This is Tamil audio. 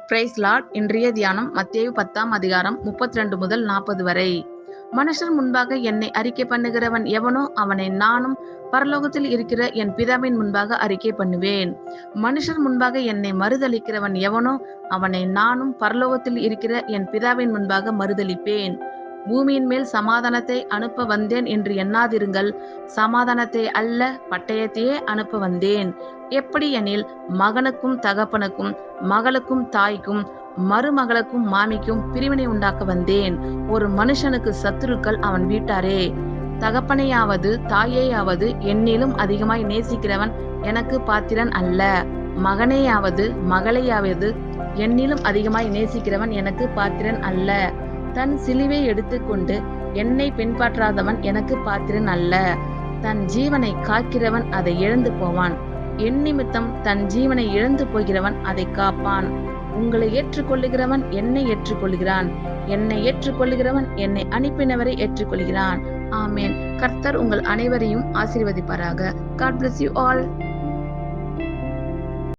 Price Lord. இன்றைய தியானம் மத்தேயு 10ஆம் அதிகாரம் 32 முதல் 40 வரை. மனுஷர் முன்பாக என்னை அறிக்கை பண்ணுகிறவன் எவனோ அவனை நானும் பரலோகத்தில் இருக்கிற என் பிதாவின் முன்பாக அறிக்கை பண்ணுவேன். மனுஷர் முன்பாக என்னை மறுதலிக்கிறவன் எவனோ அவனை நானும் பரலோகத்தில் இருக்கிற என் பிதாவின் முன்பாக மறுதலிப்பேன். பூமியின் மேல் சமாதானத்தை அனுப்ப வந்தேன் என்று எண்ணாதிருங்கள். சமாதானத்தை அல்ல, பட்டயத்தையே அனுப்ப வந்தேன். எப்படி எனில், மகனுக்கும் தகப்பனுக்கும், மகளுக்கும் தாய்க்கும், மருமகளுக்கும் மாமிக்கும் பிரிவினை உண்டாக்க வந்தேன். ஒரு மனுஷனுக்கு சத்துருக்கள் அவன் வீட்டாரே. தகப்பனையாவது தாயையாவது என்னிலும் அதிகமாய் நேசிக்கிறவன் எனக்கு பாத்திரன் அல்ல. மகனையாவது மகளையாவது என்னிலும் அதிகமாய் நேசிக்கிறவன் எனக்கு பாத்திரன் அல்ல. தன் சிலுவை எடுத்துக்கொண்டு என்னை பின்பற்றாதவன் எனக்கு பாத்திரன் அல்ல. தன் ஜீவனை காக்கிறவன் அதை இழந்து போவான். என் நிமித்தம் தன் ஜீவனை இழந்து போகிறவன் அதை காப்பான். உங்களை ஏற்றுக்கொள்ளுகிறவன் என்னை ஏற்றுக்கொள்கிறான். என்னை ஏற்றுக்கொள்ளுகிறவன் என்னை அனுப்பினவரை ஏற்றுக்கொள்கிறான். ஆமேன். கர்த்தர் உங்கள் அனைவரையும் ஆசீர்வதிப்பாராக. God bless you all.